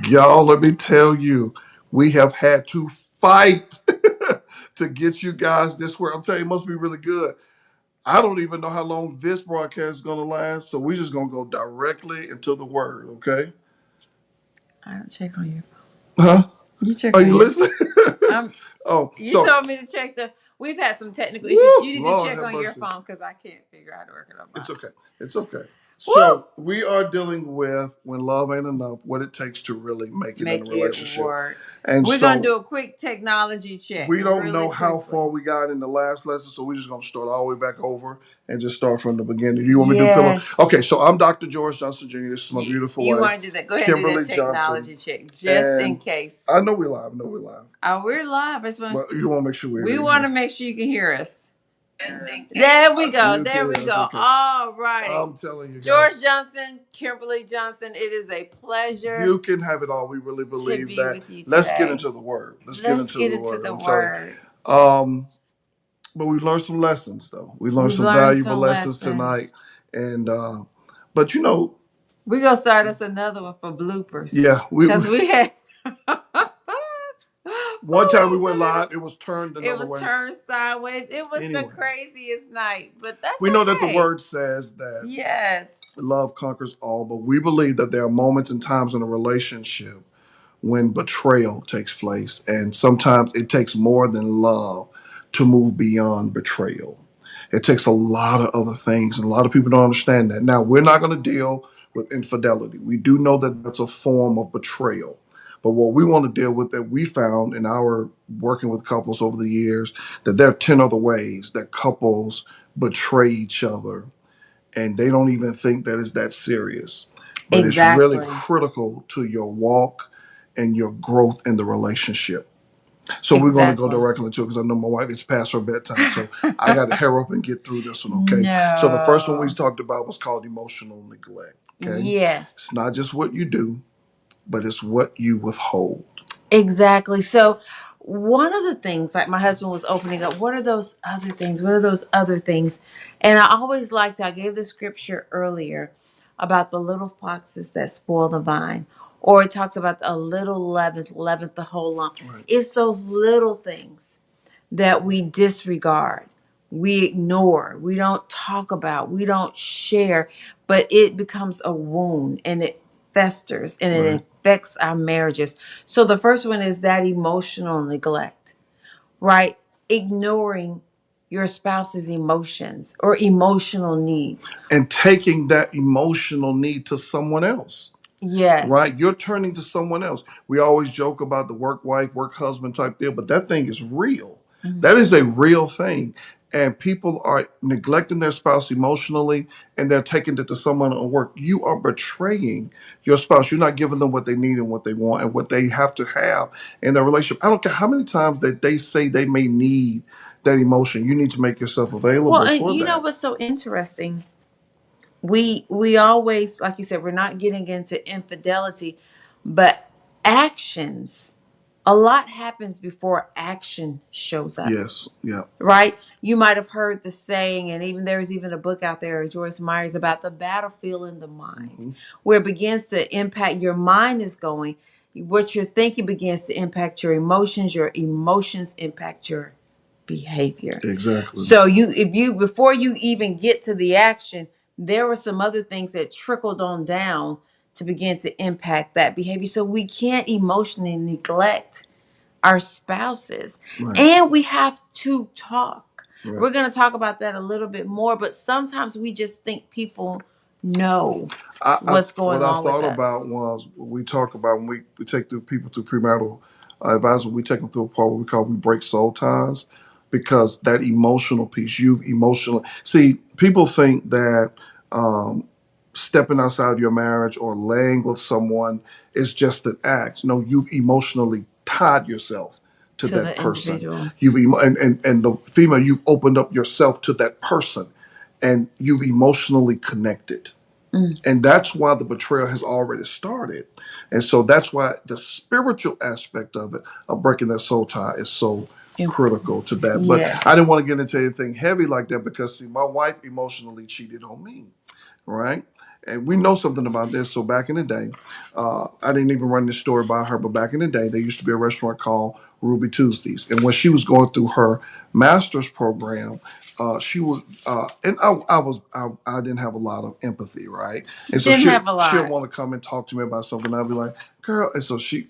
Y'all, let me tell you, we have had to fight to get you guys this word. I'm telling you, it must be really good. I don't even know how long this broadcast is going to last, so we're just going to go directly into the word, okay? I don't check on your phone. Huh? You check Are on you your. listening? Um, Oh, you so, told me to check the. We've had some technical issues. woo, You need to Lord check have on your mercy. phone because I can't figure out how to work it on It's mine. okay. It's okay. Woo! So we are dealing with when love ain't enough, what it takes to really make it in a Make it relationship. work. And We're gonna so do a quick technology check, we don't really know how quickly. far we got in the last lesson, so we're just gonna start all the way back over and just start from the beginning. Do you want me to do pillow? Yes. Okay, so I'm Dr. George Johnson Jr. This is my beautiful You wife, want to do that? Go ahead and do that Kimberly Johnson. technology check, just in And case. I know we're live. I know we're live. Oh, we're live. I just want. But you want to make sure we're We in want here. to make sure you can hear us. There we go. You There we can. That's go. okay. All right. I'm telling you guys. George Johnson, Kimberly Johnson, it is a pleasure You can have it all. We really to believe be that. with you Let's get today. into the word. Let's get Let's into get the into word. the I'm telling word. you. But we learned some lessons, though. We learned We've some learned valuable some lessons lessons. tonight. And but you know, We're going to start us another one for bloopers. yeah, Because we had. one time we Oh, went we live, it was turned it another was way. turned sideways. It was the Anyway, craziest night, but that's we know that the okay. word says that Yes. love conquers all, but we believe that there are moments and times in a relationship when betrayal takes place. And sometimes it takes more than love to move beyond betrayal. It takes a lot of other things, and a lot of people don't understand that. Now, we're not going to deal with infidelity. We do know that that's a form of betrayal. But what we want to deal with that we found in our working with couples over the years, that there are 10 other ways that couples betray each other and they don't even think that it's that serious. But it's really Exactly. critical to your walk and your growth in the relationship. So we're going to go Exactly. directly to it because I know my wife, it's past her bedtime. So I got to hurry up and get through this one, okay? So the first one we No. talked about was called emotional neglect, okay? Yes. It's not just what you do, but it's what you withhold. Exactly. So, one of the things, like my husband was opening up, what are those other things? What are those other things? And I always liked, I gave the scripture earlier about the little foxes that spoil the vine, or it talks about a little leaveneth the whole lump. Right. It's those little things that we disregard, we ignore, we don't talk about, we don't share, but it becomes a wound and it festers and Right. it affects our marriages. So the first one is that emotional neglect, right? Ignoring your spouse's emotions or emotional needs. And taking that emotional need to someone else. Right? Yes. You're turning to someone else. We always joke about the work wife, work husband type deal, but that thing is real. Mhm. That is a real thing. And people are neglecting their spouse emotionally and they're taking it to someone at work. You are betraying your spouse. You're not giving them what they need and what they want and what they have to have in their relationship. I don't care how many times that they say they may need that emotion. You need to make yourself Well, available and for you know that. what's so interesting? We always, like you said, we're not getting into infidelity, but actions, a lot happens before action shows up. Yes. Yeah. Right? You might have heard the saying, and even there's even a book out there, Joyce Myers, about the battlefield in the mind, Hmm. where it begins to impact your mind is going. What you're thinking begins to impact your emotions impact your behavior. Exactly. So you if you before you even get to the action, there were some other things that trickled on down to begin to impact that behavior. So we can't emotionally neglect our spouses. Right. And we have to talk. Right. We're going to talk about that a little bit more, but sometimes we just think people know what's What going I on with thought us. about was we talk about when we take through people through premarital advisement, we take them through a part what we call we break soul ties because that emotional piece, you've emotionally see people think that um, stepping outside of your marriage or laying with someone is just an act. No, you've emotionally tied yourself to To that the person. individual. And the female, you've opened up yourself to that person, and you've emotionally connected. Mm. And that's why the betrayal has already started. And so that's why the spiritual aspect of it, of breaking that soul tie, is so critical to that. But Yes. I didn't want to get into anything heavy like that because, see, my wife emotionally cheated on me, right? And we know something about this. So back in the day, I didn't even run this story by her, but back in the day, there used to be a restaurant called Ruby Tuesdays. And when she was going through her master's program, she was, and I didn't have a lot of empathy, right? And so Didn't have a she'll lot. want to come and talk to me about something. I'd be like, girl. And so she'll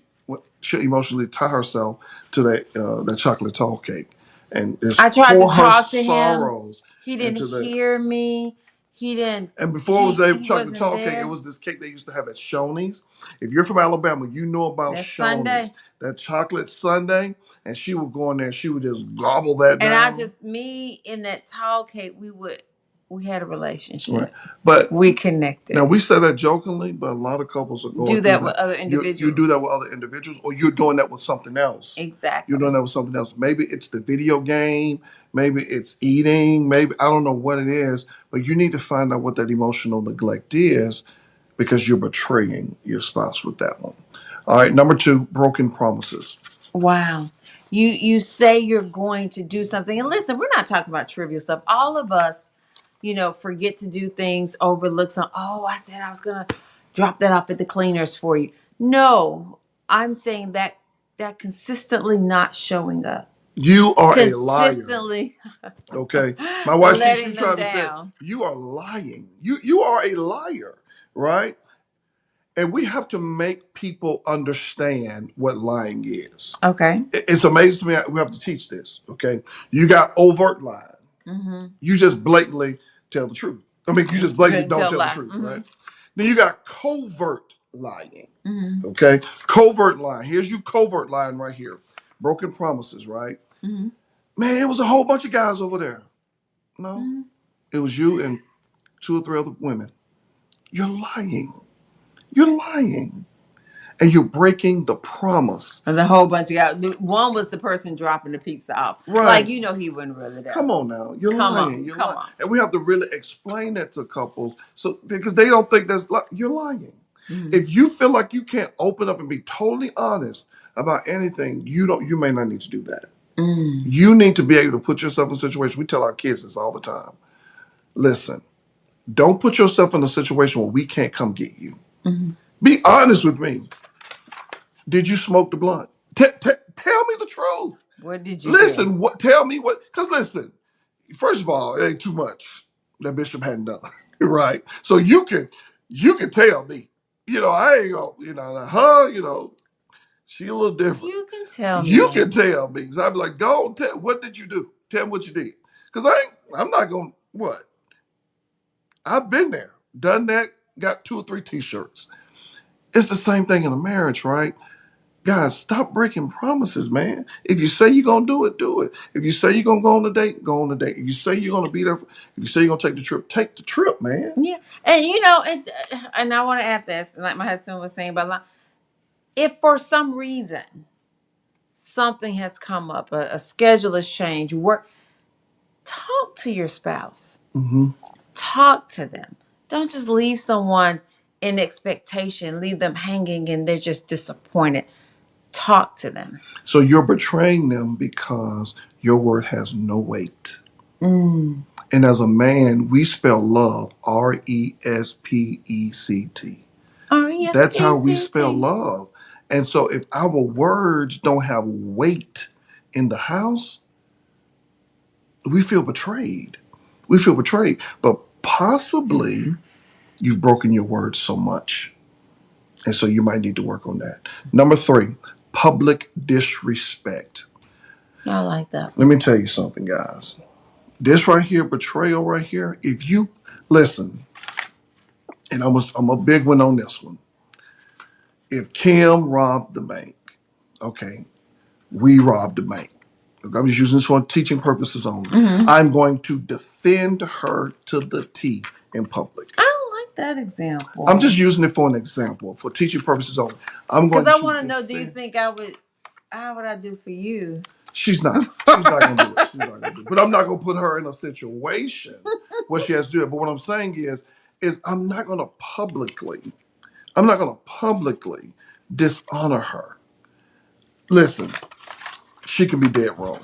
emotionally tie herself to that chocolate tall cake. And it's I tried to pour her talk to him. sorrows He didn't into that. hear me. He didn't. And before it was that He chocolate wasn't tall cake, it there. was this cake they used to have at Shoney's. If you're from Alabama, you know about That Shoney's, Sunday. that chocolate sundae. And she would go in there, she would just gobble that And down. me in that tall cake, we had a Right. relationship. But We now connected. we say that jokingly, but a lot of couples are Do going through that with that. other You do that individuals. with other individuals, or you're doing that with something else. You're doing Exactly. that with something else. Maybe it's the video game, maybe it's eating, maybe I don't know what it is, but you need to find out what that emotional neglect is because you're betraying your spouse with that one. All right, number 2, broken promises. Wow. You say you're going to do something. And listen, we're not talking about trivial stuff. All of us, forget to do things, overlook some. Oh, I said I was gonna drop that off at the cleaners for you. No, I'm saying that consistently not showing up. You are a liar. Consistently Okay, my wife, letting she's them trying to say down. you are lying. You are a liar, right? And we have to make people understand what lying is. Okay. It's amazing to me. We have to teach this. Okay, you got overt lying. Mm-hmm. You just blatantly tell the truth. I mean, you just blatantly Couldn't don't tell tell the lie. truth, Mm-hmm. right? Then you got covert lying. Mm-hmm. Okay, covert lying. Here's you covert lying right here. Broken promises, right? Mm-hmm. Man, it was a whole bunch of guys over there. No, Mm-hmm. it was you and 2 or 3 other women. You're lying. You're lying. And you're breaking the promise. And the whole bunch of guys. One was the person dropping the pizza off. Right. Like, he wasn't really there. Come on now. You're Come lying. on. You're Come lying. on. And we have to really explain that to couples so because they don't think you're lying. Mm-hmm. If you feel like you can't open up and be totally honest about anything, you may not need to do that. Mm. You need to be able to put yourself in a situation. We tell our kids this all the time. Listen, don't put yourself in a situation where we can't come get you. Mm-hmm. Be honest with me. Did you smoke the blunt? Tell me the truth. What did you do? Listen, tell me what, because listen, first of all, it ain't too much that Bishop hadn't done, right? So you can tell me, I ain't gonna, she a little different. You can tell You me. can tell me. So I'd be like, go on, what did you do? Tell me what you did. Because I'm not gonna, what? I've been there, done that, got 2 or 3 t-shirts. It's the same thing in a marriage, right? Guys, stop breaking promises, man. If you say you're going to do it, do it. If you say you're going to go on a date, go on a date. If you say you're going to be there, if you say you're going to take the trip, man. Yeah. And, and I want to add this, like my husband was saying about if for some reason something has come up, a schedule has changed, talk to your spouse. Mm-hmm. Talk to them. Don't just leave someone in expectation, leave them hanging and they're just disappointed. Talk to them. So you're betraying them because your word has no weight. Mm. And as a man, we spell love Respect. That's how we spell love. And so if our words don't have weight in the house, we feel betrayed. We feel betrayed. But possibly you've broken your word so much. And so you might need to work on that. Number 3, public disrespect. I like that. Let me tell you something, guys. This right here, betrayal right here, if you listen, and I'm a big one on this one. If Kim robbed the bank, okay, we robbed the bank. I'm just using this for teaching purposes only. Mm-hmm. I'm going to defend her to the T in public. I don't like that example. I'm just using it for an example, for teaching purposes only. I'm going to because I want to know, do you think how would I do for you? She's not going to do it. She's not going to do it. But I'm not going to put her in a situation where she has to do it. But what I'm saying is I'm not going to publicly dishonor her. Listen, she can be dead wrong.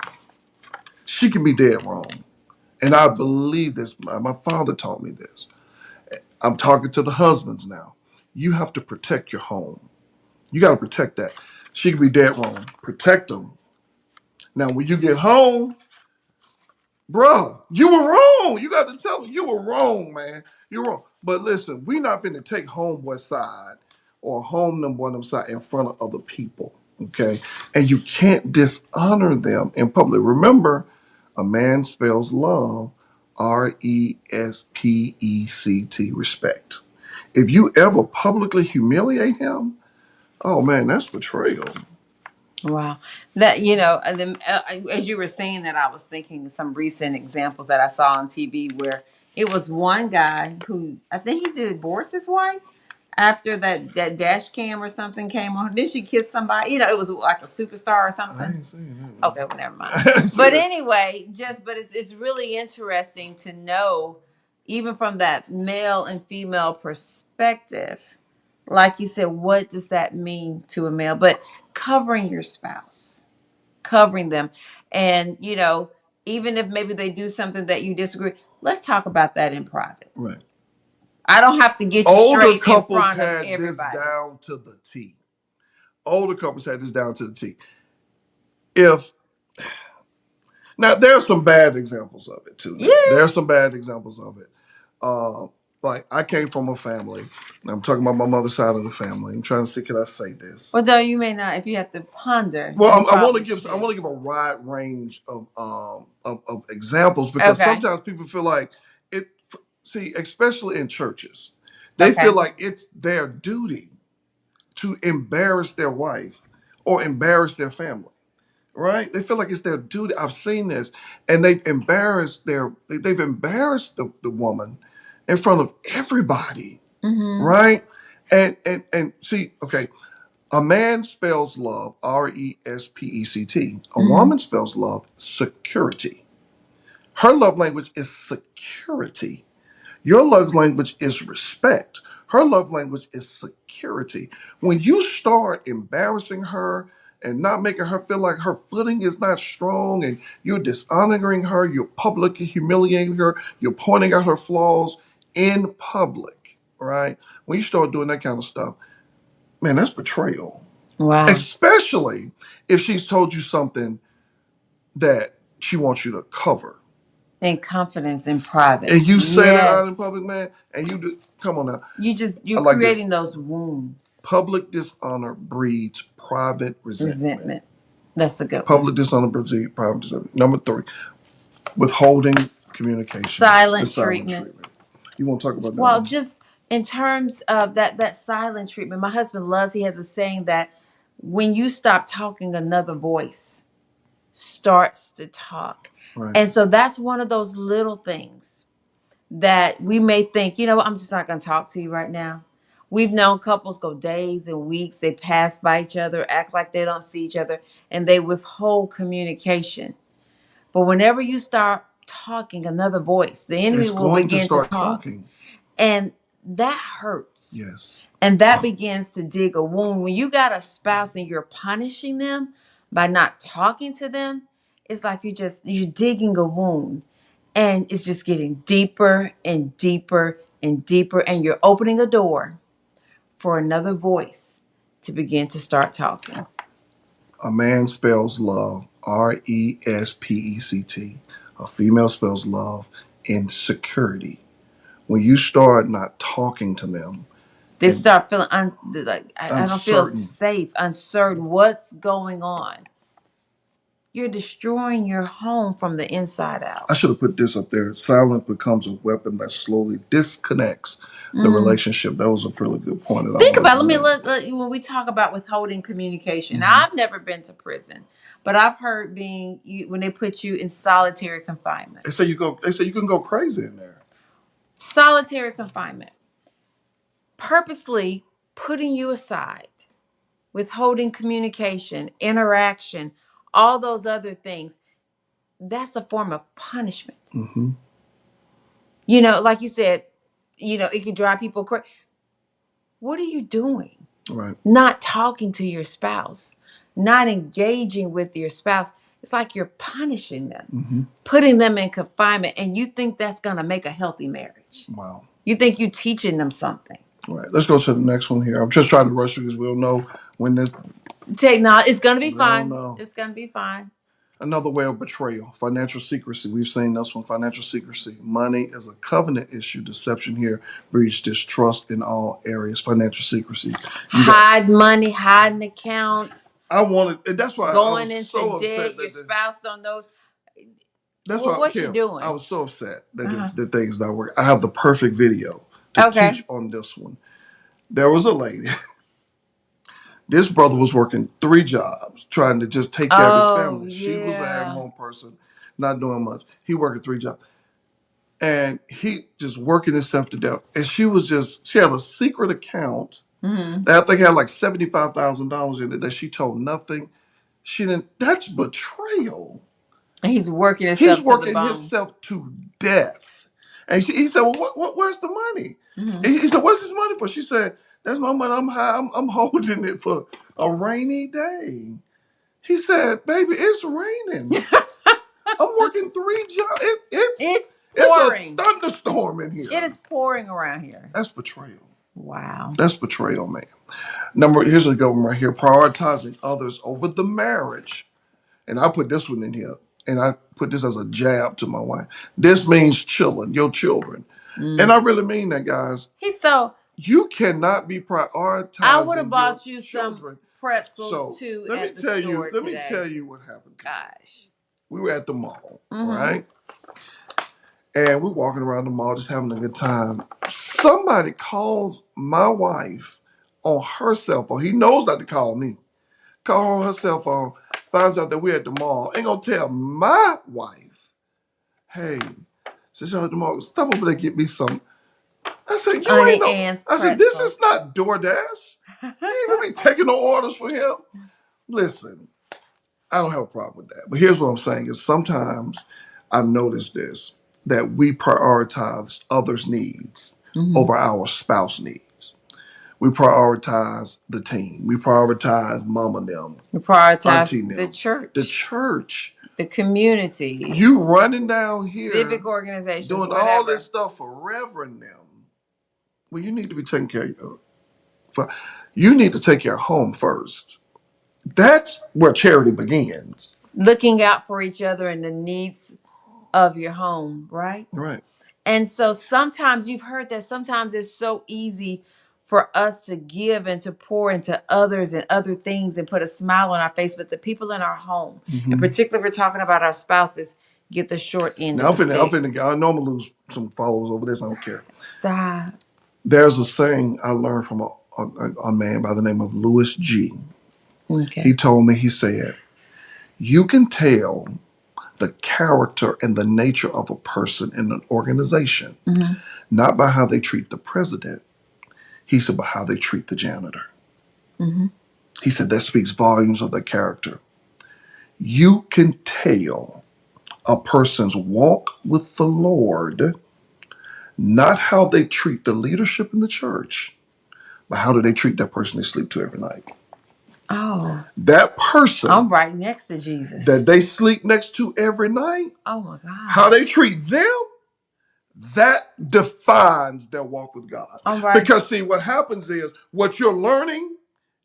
She can be dead wrong. And I believe this. My father taught me this. I'm talking to the husbands now. You have to protect your home. You got to protect that. She could be dead wrong. Protect them. Now, when you get home, bro, you were wrong. You got to tell them you were wrong, man. You're wrong. But listen, we not finna take homeboy side or home number one side in front of other people. Okay. And you can't dishonor them in public. Remember, a man spells love Respect. Respect. If you ever publicly humiliate him, oh man, that's betrayal. Wow. That, you know, and then, as you were saying that, I was thinking of some recent examples that I saw on TV where it was one guy who I think he divorced his wife after that dash cam or something came on. Did she kiss somebody? You know, it was like a superstar or I something. ain't saying that. Okay, well, never mind. I ain't saying But that. anyway, but it's really interesting to know, even from that male and female perspective, like you said, what does that mean to a male? But covering your spouse, covering them, and you know, even if maybe they do something that you disagree, let's talk about that in private. Right. I don't have to get you Older straight in couples front of had this everybody. down to the T. Older couples had this down to the T. If Now there are some bad examples of it too. Yeah. Now there are some bad examples of it. Uh, like I came from a family. I'm talking about my mother's side of the family. I'm trying to see, can I say this? Well, though you may not, if you have to ponder, Well, you I want to probably give should. I want to give a wide range of examples because Okay. sometimes people feel like it. See, especially in churches, they feel Okay. like it's their duty to embarrass their wife or embarrass their family. Right? They feel like it's their duty. I've seen this, and they've embarrassed the woman in front of everybody. Mm-hmm. Right? And see, okay, a man spells love Respect. A Mm-hmm. woman spells love security. Her love language is security. Your love language is respect. Her love language is security. When you start embarrassing her and not making her feel like her footing is not strong and you're dishonoring her, you're publicly humiliating her, you're pointing out her flaws in public, right? When you start doing that kind of stuff, man, that's betrayal. Wow. Especially if she's told you something that she wants you to cover. And confidence in private. And you say that out Yes. in public, man, and you do, come on now. I You're like this. creating those wounds. Public dishonor breeds private resentment. Resentment. That's a good one. Public dishonor breeds private resentment. Number 3, withholding communication. The Silent silent treatment. treatment. You want to talk about that Well, one? just in terms of that silent treatment, my husband loves, he has a saying that when you stop talking, another voice starts to talk. Right. And so that's one of those little things that we may think, you know what, I'm just not going to talk to you right now. We've known couples go days and weeks, they pass by each other, act like they don't see each other, and they withhold communication. But whenever you start talking, another voice, the enemy It's will going to begin to start talk. talking. And that hurts. Yes. And that begins to dig a wound. When you got a spouse and you're punishing them by not talking to them, it's like you're digging a wound. And it's just getting deeper and deeper and deeper. And you're opening a door for another voice to begin to start talking. A man spells love Respect. A female spells love insecurity. When you start not talking to them, They and start feeling I don't feel uncertain. safe, uncertain. What's going on? You're destroying your home from the inside out. I should have put this up there. Silence becomes a weapon that slowly disconnects the Mm. relationship. That was a really good point. That Think I about, wanted when we talk about withholding communication. Now, Mhm. I've never been to prison, but I've heard when they put you in solitary confinement. They say you can go crazy in there. Solitary confinement. Purposely putting you aside, withholding communication, interaction, all those other things. That's a form of punishment. Mm-hmm. You know, like you said, it can drive people crazy. What are you doing? Right. Not talking to your spouse, not engaging with your spouse. It's like you're punishing them, Mm-hmm. putting them in confinement, and you think that's going to make a healthy marriage. Wow. You think you teaching them something. All right, let's go to the next one here. I'm just trying to rush because we'll know when this. Technology, it's gonna be We don't fine. know. It's gonna be fine. Another way of betrayal, financial secrecy. We've seen this one, financial secrecy. Money is a covenant issue. Deception here breeds distrust in all areas. Financial secrecy. You got. Hide money, hiding accounts, I wanted, and that's why I going was into so upset debt. Your that the. spouse don't know. That's Well, why, what you Kim, I doing? was so upset that Uh-huh. the things not working. I have the perfect video to Okay. teach on this one. There was a lady. This brother was working 3 jobs, trying to just take care of his Oh family. She was an yeah. at-home person, not doing much. He working 3 jobs. And he just working himself to death. And she had a secret account Hmm. that I think had like $75,000 in it that she told nothing. She didn't, that's betrayal. He's working He's himself to the working bone. himself to death. And he said, well, where's the money? Hmm. And he said, what's this money for? She said, that's my money. I'm holding it for a rainy day. He said, baby, it's raining. I'm working 3 jobs. It's It's a pouring. thunderstorm in It here. is pouring around here. That's betrayal. Wow. That's betrayal, man. Here's a good one right here. Prioritizing others over the marriage. And I put this one in here. And I put this as a jab to my wife. This means children, your children. And Mm. I really mean that, guys. He's so. You cannot be I would have prioritizing your bought you some children. pretzels So too let me at the tell you, store let me today. tell you what happened today. Gosh. We were at the mall, Mm-hmm. right? And we're walking around the mall just having a good time. Somebody calls my wife on her cell phone. He knows not to call me. Call her on her cell phone, finds out that we're at the mall. Ain't gonna tell my wife, hey, since y'all at the mall, stop over there, get me some. I said, you ain't Auntie no. Anne's I said, this pretzels. is not DoorDash. You ain't gonna be taking no orders for him. Listen, I don't have a problem with that. But here's what I'm saying is sometimes I've noticed this, that we prioritize others' needs Mm-hmm. over our spouse needs. We prioritize the team. We prioritize mama them, We auntie prioritize the them, the church, church. the community, You running down civic here organizations, doing all this whatever. stuff for Reverend them. Well, you need to be taking care of you need to take care of home first. That's where charity begins. Looking out for each other and the needs of your home, right? Right. And so sometimes you've heard that sometimes it's so easy for us to give and to pour into others and other things and put a smile on our face, but the people in our home, and Mm-hmm. particularly we're talking about our spouses, get the short end Now of the stick. I know I'm gonna lose some followers over this. I don't care. Stop. There's a saying I learned from a man by the name of Louis G. Okay. He told me, he said, you can tell the character and the nature of a person in an organization, Mm-hmm. not by how they treat the president. He said, by how they treat the janitor. Mm-hmm. He said, that speaks volumes of their character. You can tell a person's walk with the Lord, not how they treat the leadership in the church, but how do they treat that person they sleep to every night. Oh, That person I'm right next to Jesus. that they sleep next to every night, Oh my God. how they treat them, that defines their walk with God. I'm right. Because see, what happens is what you're learning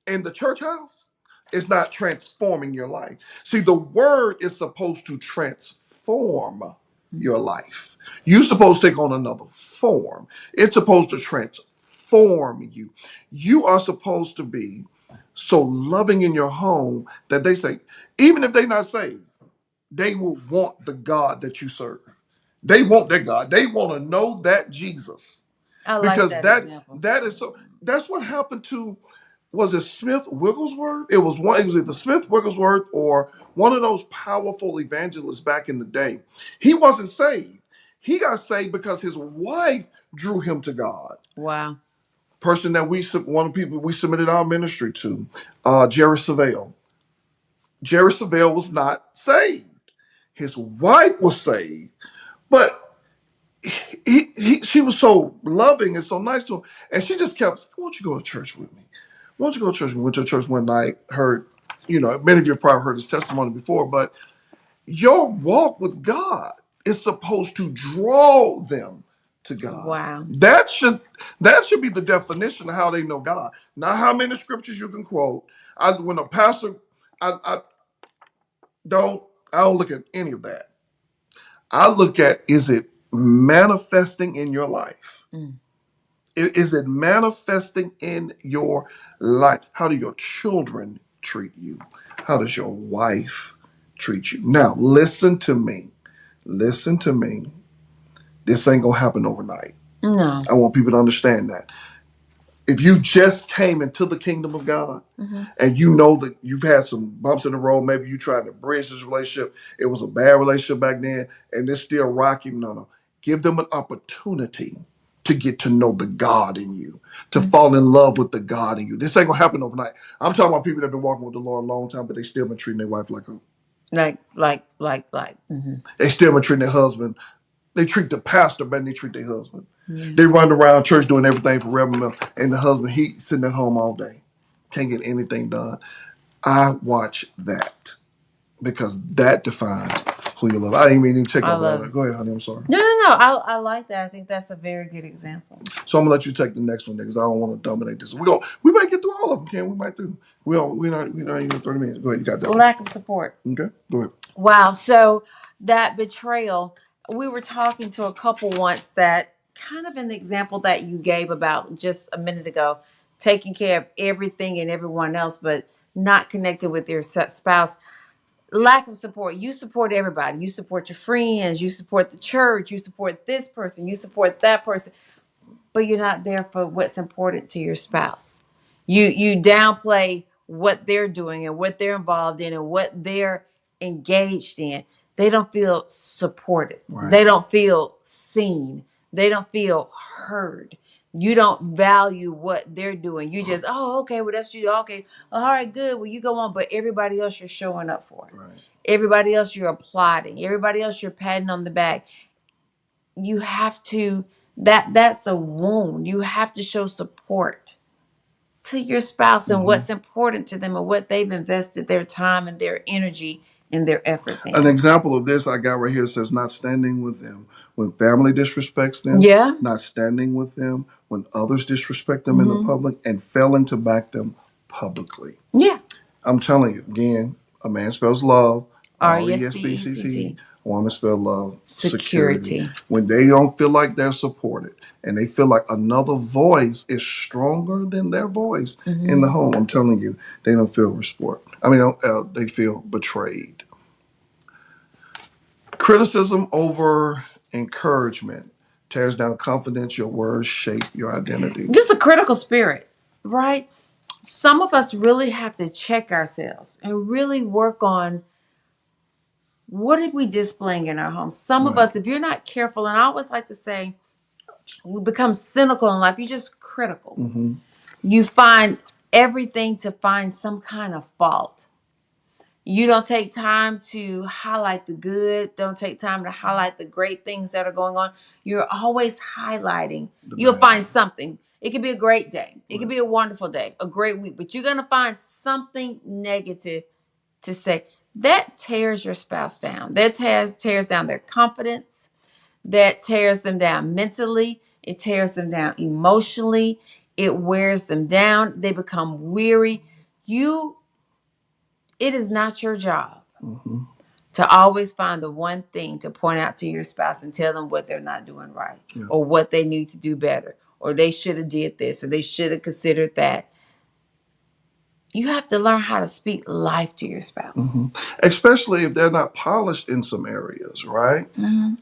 in the church house is not transforming your life. See, the word is supposed to transform your life. You're supposed to take on another form. It's supposed to transform you. You are supposed to be so loving in your home that they say, even if they're not saved, they will want the God that you serve. They want that God. They want to know that Jesus. I like Because that example. that is so that's what happened to, was it Smith Wigglesworth? It was either Smith Wigglesworth or one of those powerful evangelists back in the day. He wasn't saved. He got saved because his wife drew him to God. Wow. Person that one of the people we submitted our ministry to, Jerry Savelle. Jerry Savelle was not saved. His wife was saved, but she was so loving and so nice to him, and she just kept saying, "Why don't you go to church with me? Why don't you go to church?" We went to church one night. Heard, many of you have probably heard his testimony before, but your walk with God is supposed to draw them to God. Wow. That should be the definition of how they know God. Not how many scriptures you can quote. When a pastor, I don't I don't look at any of that. I look at, is it manifesting in your life? Mm. Is it manifesting in your life? How do your children treat you? How does your wife treat you? Now, listen to me. Listen to me. This ain't gonna happen overnight. No. I want people to understand that. If you just came into the kingdom of God, Mm-hmm. and you know that you've had some bumps in the road, maybe you tried to bridge this relationship, it was a bad relationship back then, and it's still rocky. No. Give them an opportunity to get to know the God in you, to fall in love with the God in you. This ain't gonna happen overnight. I'm talking about people that have been walking with the Lord a long time, but they still been treating their wife like a, Like. Mm-hmm. they still been treating their husband. They treat the pastor better than they treat their husband. Yeah. They run around church doing everything for Reverend Mills, and the husband, he sitting at home all day. Can't get anything done. I watch that because that defines who you love. I didn't even check I on love that. it. Go ahead, honey. I'm sorry. No. I like that. I think that's a very good example. So I'm gonna let you take the next one because I don't want to dominate this. We might get through all of them, Ken. We might do. We're not even 30 minutes. Go ahead, you got that one. Lack of support. Okay, go ahead. Wow. So that betrayal, we were talking to a couple once that kind of an example that you gave about just a minute ago, taking care of everything and everyone else, but not connected with your spouse. Lack of support. You support everybody. You support your friends. You support the church. You support this person. You support that person, but you're not there for what's important to your spouse. You downplay what they're doing and what they're involved in and what they're engaged in. They don't feel supported. Right. They don't feel seen. They don't feel heard. You don't value what they're doing. You just, oh, okay, well, that's you. Okay, all right, good. Well, you go on, but everybody else you're showing up for. Right. Everybody else you're applauding. Everybody else you're patting on the back. You have to, that's a wound. You have to show support to your spouse and what's important to them and what they've invested their time and their energy and their efforts An in. example of this I got right here says not standing with them when family disrespects them, Yeah. not standing with them when others disrespect them in the public, and failing to back them publicly. Yeah. I'm telling you, again, a man spells love, RESPECT. a woman spells love, Security. When they don't feel like they're supported and they feel like another voice is stronger than their voice in the home, I'm telling you, they don't feel respect. They feel betrayed. Criticism over encouragement tears down confidence. Your words shape your identity. Just a critical spirit, right? Some of us really have to check ourselves and really work on what are we displaying in our homes. Some of Right. us, if you're not careful, and I always like to say, we become cynical in life. You're just critical. You find everything to find some kind of fault. You don't take time to highlight the good, don't take time to highlight the great things that are going on. You're always highlighting. You'll bad. find something. It could be a great day, it could be a wonderful day, a great week, but you're going to find something negative to say. That tears your spouse down. That tears down their confidence. That tears them down mentally. It tears them down emotionally. It wears them down. They become weary. It is not your job to always find the one thing to point out to your spouse and tell them what they're not doing right, or what they need to do better, or they should have did this, or they should have considered that. You have to learn how to speak life to your spouse. Especially if they're not polished in some areas, right?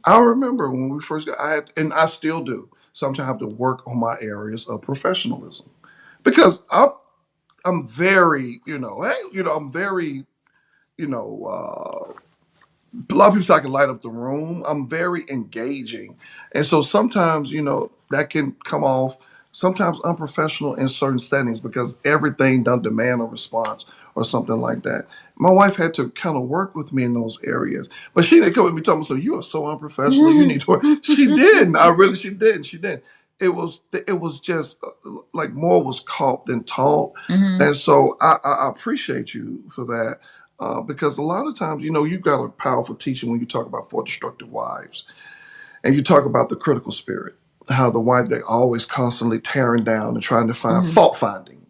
I remember when we first got, and I still do. Sometimes I have to work on my areas of professionalism because I'm very, I'm very, a lot of people say I can light up the room. I'm very engaging. And so sometimes, that can come off sometimes unprofessional in certain settings because everything doesn't demand a response or something like that. My wife had to kind of work with me in those areas. But she didn't come with me telling me, so you are so unprofessional, you need to work. She didn't. She didn't. She didn't. It was just like more was caught than taught. And so I appreciate you for that. Because a lot of times, you've got a powerful teaching when you talk about four destructive wives and you talk about the critical spirit. how the wife, they always constantly tearing down and trying to find fault finding,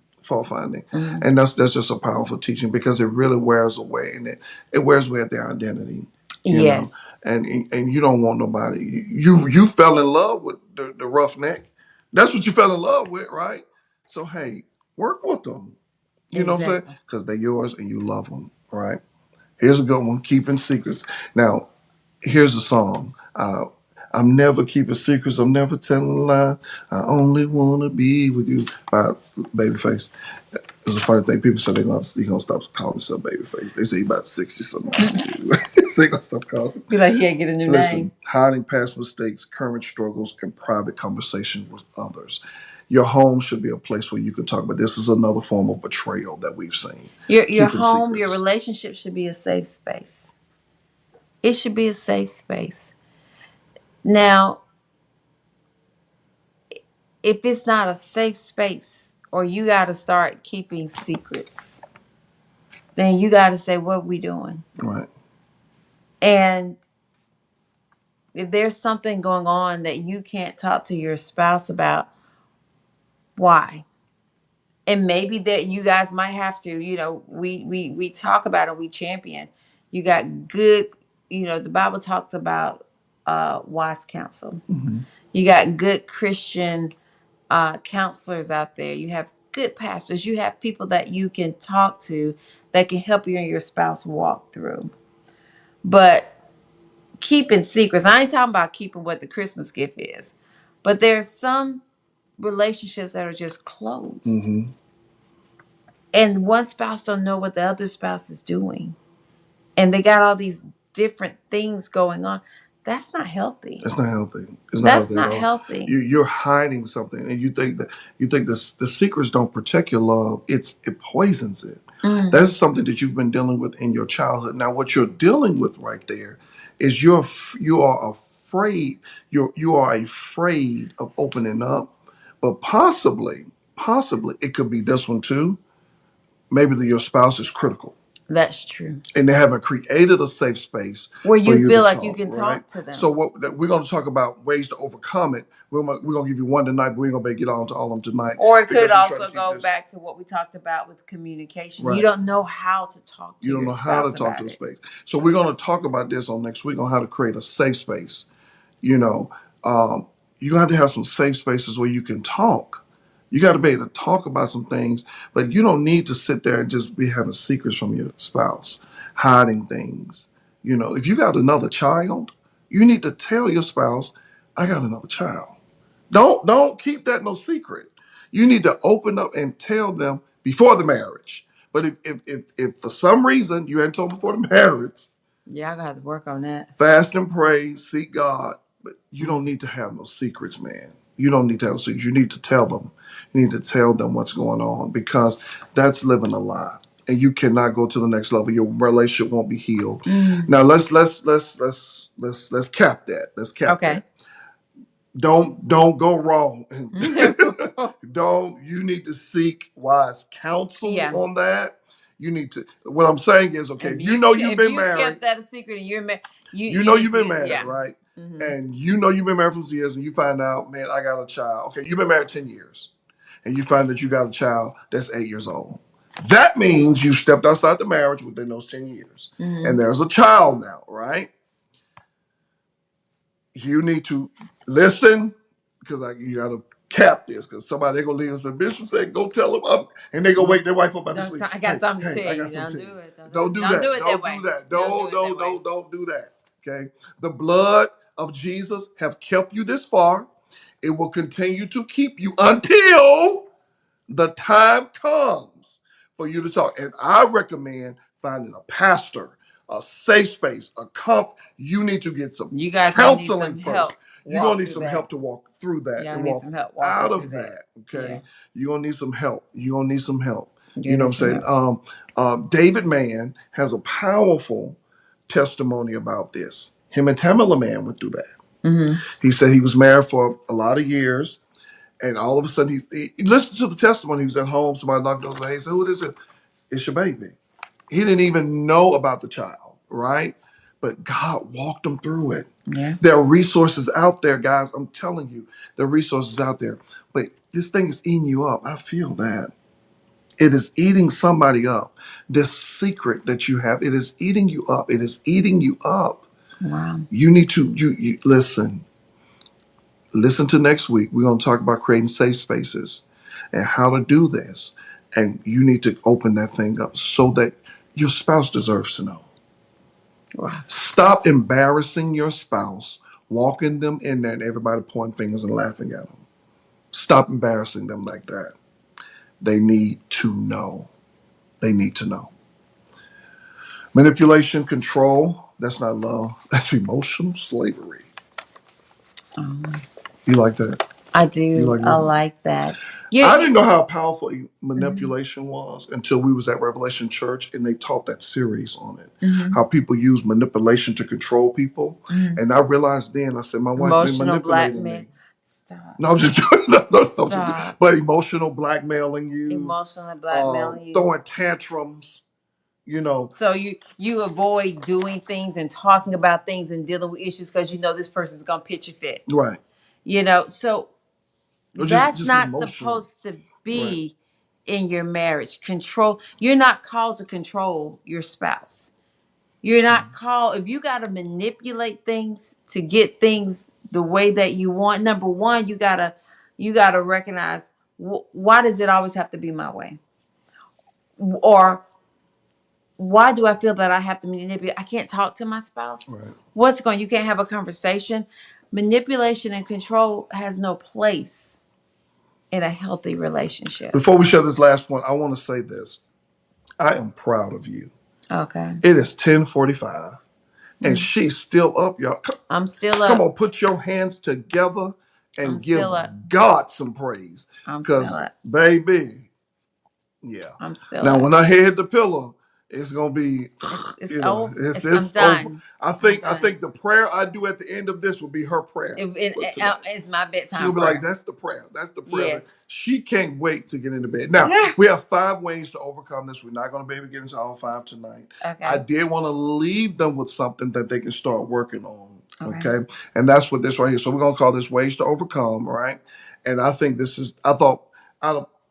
and that's just a powerful teaching because it really wears away, and it wears away at their identity, you know, Yes. and you don't want nobody. You fell in love with the roughneck. That's what you fell in love with, right? So hey, work with them. You know what I'm saying? Exactly. Because they're yours and you love them, right? Here's a good one: keeping secrets. Now, here's a song. I'm never keeping secrets. I'm never telling a lie. I only want to be with you. By Babyface. It's a funny thing. People say he gonna stop calling himself Babyface. They say he about 60 something. So they gonna stop calling. Be like, yeah, get a new Listen, name. hiding past mistakes, current struggles, and private conversation with others. Your home should be a place where you can talk. But this is another form of betrayal that we've seen. Your Keeping home, your secrets. relationship should be a safe space. It should be a safe space. Now, if it's not a safe space or you got to start keeping secrets, then you got to say, what we doing? Right. And if there's something going on that you can't talk to your spouse about, why? And maybe that you guys might have to, we talk about it, we champion. You got good, the Bible talks about wise counsel. Mm-hmm. You got good Christian counselors out there. You have good pastors. You have people that you can talk to that can help you and your spouse walk through. But keeping secrets, I ain't talking about keeping what the Christmas gift is, but there's some relationships that are just closed. Mm-hmm. And one spouse don't know what the other spouse is doing. And they got all these different things going on. That's not healthy. It's not healthy. It's not That's healthy at not all. healthy. You're hiding something, and you think the secrets don't protect your love. It poisons it. That's something that you've been dealing with in your childhood. Now, what you're dealing with right there is you are afraid. You are afraid of opening up, but possibly it could be this one too. Maybe your spouse is critical That's true. and they haven't created a safe space Where for you you to feel like you talk, can right? talk to So them. what we're going to talk about ways to overcome it. We're going to give you one tonight, but we're going to get on to all of them tonight Or it could because we're trying to also keep go this back to what we talked about with communication. You right. don't know how to talk to You don't your know how to spouse talk to about a it. space. So we're going to talk about this on next week on how to create a safe space. You know, you got to have some safe spaces where you can talk. You got to be able to talk about some things, but you don't need to sit there and just be having secrets from your spouse, hiding things. If you got another child, you need to tell your spouse, "I got another child." Don't keep that no secret. You need to open up and tell them before the marriage. But if for some reason you hadn't told them before the marriage, Yeah, I got to work on that. fast and pray, seek God. But you don't need to have no secrets, man. You don't need to have no secrets. You need to tell them. You need to tell them what's going on because that's living a lie. And you cannot go to the next level. Your relationship won't be healed. Now let's cap that. Let's cap Okay. that. Don't go wrong. Don't You need to seek wise counsel Yeah. on that. You need to what I'm saying is okay, If if you know you've if been you married, kept that a secret and you're married, you you know need you've to been get, married, yeah. right? Hmm. And you know you've been married for some years and you find out, man, I got a child. Okay, you've been married 10 years and you find that you got a child that's 8 years old. That means you stepped outside the marriage within those 10 years. Hmm. And there's a child now, right? You need to listen because you got to cap this because somebody they're gonna leave and say, Bishop said, go tell them up, and they gonna wake their wife up out of sleep. I got something to Hey, tell I got you. something Don't to tell do you. it. Don't do Don't do that. it that Don't do way. that. Don't do Don't it that don't way. don't don't do that. Okay. The blood of Jesus have kept you this far. It will continue to keep you until the time comes for you to talk. And I recommend finding a pastor, a safe space, a you need to get some You guys gonna need counseling some help. first. You're gonna Walk need through some that. help to walk through that Y'all and need walk some help walking out through of that. that. Yeah. Okay. You're gonna need some help. You're gonna need some help. You You know need what I'm some saying? help. David Mann has a powerful testimony about this. Him and Tamala Mann went through that. Hmm. He said he was married for a lot of years. And all of a sudden, he listened to the testimony. He was at home. Somebody knocked on his door. He said, "Who is it?" "It's your baby." He didn't even know about the child, right? but God walked them through it. Yeah. There are resources out there, guys. I'm telling you, there are resources out there. But this thing is eating you up. I feel that. It is eating somebody up. This secret that you have, it is eating you up. It is eating you up. Wow. You need to you listen. Listen to next week. We're going to talk about creating safe spaces and how to do this. And you need to open that thing up so that your spouse deserves to know. Wow. Stop embarrassing your spouse, walking them in there and everybody pointing fingers and laughing at them. Stop embarrassing them like that. They need to know. They need to know. Manipulation, control, that's not love. That's emotional slavery. You like that? I You do. like I that? like that. I didn't know how powerful manipulation was until we was at Revelation Church and they taught that series on it. Mm-hmm. How people use manipulation to control people. Mm-hmm. And I realized then, I said, my wife been Emotional manipulating blackmail. me. Stop. No, I'm just joking. No, I'm just joking. Stop. But emotional blackmailing you, Emotionally blackmailing you. throwing tantrums, you know. So you avoid doing things and talking about things and dealing with issues because you know this person's gonna pitch a fit. Right. You know, so Or that's just not emotional. supposed to be Right. in your marriage. Control. You're not called to control your spouse. You're not called, if you got to manipulate things to get things the way that you want. Number one, you gotta recognize, why does it always have to be my way? Or why do I feel that I have to manipulate? I can't talk to my spouse. Right. You can't have a conversation. Manipulation and control has no place in a healthy relationship. Before we share this last point, I want to say this. I am proud of you. Okay. It is 10:45 and she's still up, y'all. I'm still up. Come on, put your hands together and I'm give still up. God some praise. I'm still Because, up. baby, yeah. I'm still Now, up. when I hit the pillow, it's gonna be, It's you know, over. it's I'm done. over. I think I'm done. the prayer I do at the end of this will be her prayer. It's my bedtime She'll be prayer. like, that's the prayer. That's the prayer. Yes. She can't wait to get into bed. Now, we have 5 ways to overcome this. We're not going to be able to get into all 5 tonight. Okay. I did want to leave them with something that they can start working on. Okay. And that's what this right here. So we're going to call this ways to overcome, right? And I think this is,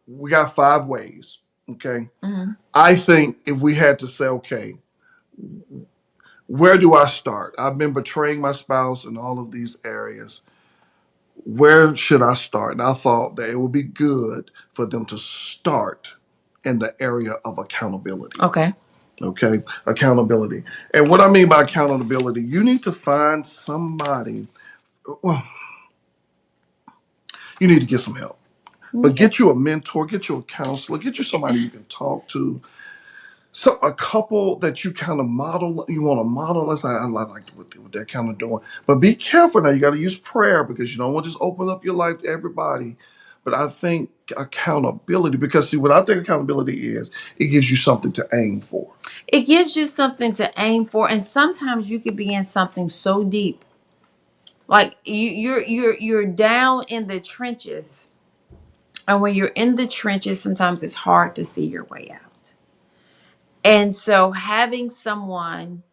we got 5 ways. Okay. Mm-hmm. I think if we had to say, okay, where do I start? I've been betraying my spouse in all of these areas. Where should I start? And I thought that it would be good for them to start in the area of accountability. Okay. Okay, accountability. And what I mean by accountability, you need to find somebody, well, you need to get some help. But get you a mentor, get you a counselor, get you somebody you can talk to. So a couple that you kind of model, you want to model. I like what they're kind of doing. But be careful now. You got to use prayer because you don't want to just open up your life to everybody. But I think accountability, because see, what I think accountability is, it gives you something to aim for. It gives you something to aim for, and sometimes you could be in something so deep, like you're down in the trenches, and when you're in the trenches, sometimes it's hard to see your way out. And so having someone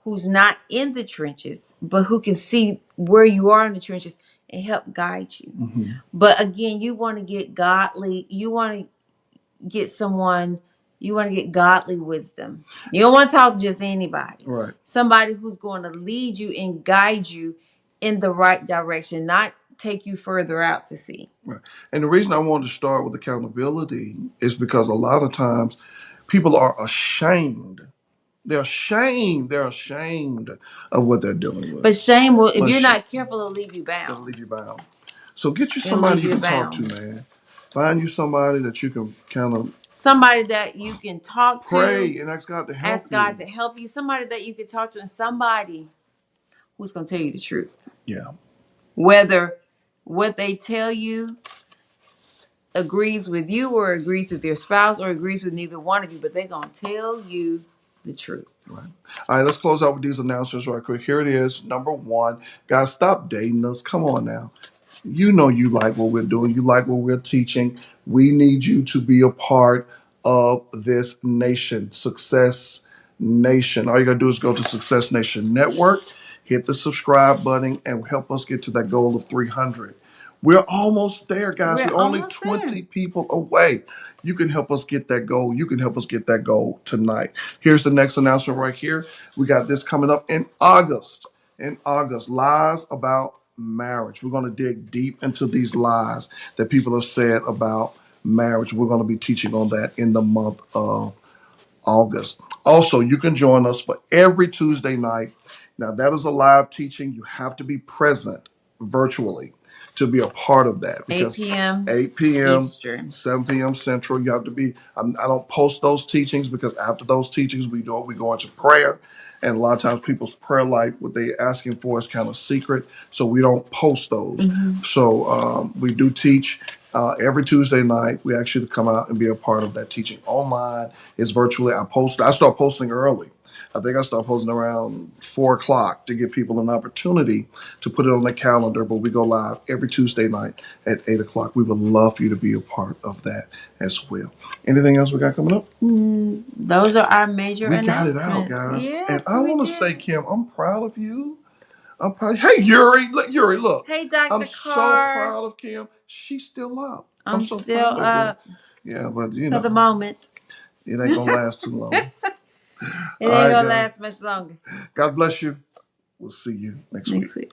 who's not in the trenches, but who can see where you are in the trenches and help guide you. Mm-hmm. But again, you want to get godly, you want to get godly wisdom. You don't want to talk to just anybody. Right. Somebody who's going to lead you and guide you in the right direction, not take you further out to sea. Right. And the reason I wanted to start with accountability is because a lot of times people are ashamed. They're ashamed. They're ashamed of what they're dealing with. But shame will, if you're not careful, it'll leave you bound. It'll leave you bound. So get you somebody you can talk to, man. Find you somebody that you can kind of somebody that you can talk to. Pray and ask God to help you. Ask God to help you. Somebody that you can talk to, and somebody who's going to tell you the truth. Yeah. Whether what they tell you agrees with you or agrees with your spouse or agrees with neither one of you, but they're going to tell you the truth. Right. All right, let's close out with these announcements right quick. Here it is. Number 1, guys, stop dating us. Come on now. You know you like what we're doing. You like what we're teaching. We need you to be a part of this nation. Success Nation. All you got to do is go to Success Nation Network, hit the subscribe button, and help us get to that goal of 300. We're almost there, guys. We're We're only almost there. 20 people away. You can help us get that goal. You can help us get that goal tonight. Here's the next announcement right here. We got this coming up in August. In August, lies about marriage. We're going to dig deep into these lies that people have said about marriage. We're going to be teaching on that in the month of August. Also, you can join us for every Tuesday night. Now, that is a live teaching. You have to be present virtually to be a part of that, 8 because p.m. 8 p.m. Eastern. 7 p.m. Central, you have to be. I don't post those teachings because after those teachings, we go into prayer. And a lot of times people's prayer life, what they're asking for is kind of secret. So we don't post those. So we do teach every Tuesday night. We ask you to come out and be a part of that teaching online. It's virtually. I start posting early. I think I start posting around 4 o'clock to give people an opportunity to put it on the calendar. But we go live every Tuesday night at 8 o'clock. We would love for you to be a part of that as well. Anything else we got coming up? Those are our major We got it announcements. out, guys. Yes, And I we want to did. say, Kim, I'm proud of you. I'm proud. Hey, Yuri, look. Hey, Dr. I'm so Carr. proud of Kim. She's still up. I'm so still proud of her. up Yeah, but for the moment. it ain't gonna last too long. It All ain't right, gonna guys. last much longer. God bless you. We'll see you next week. Next week.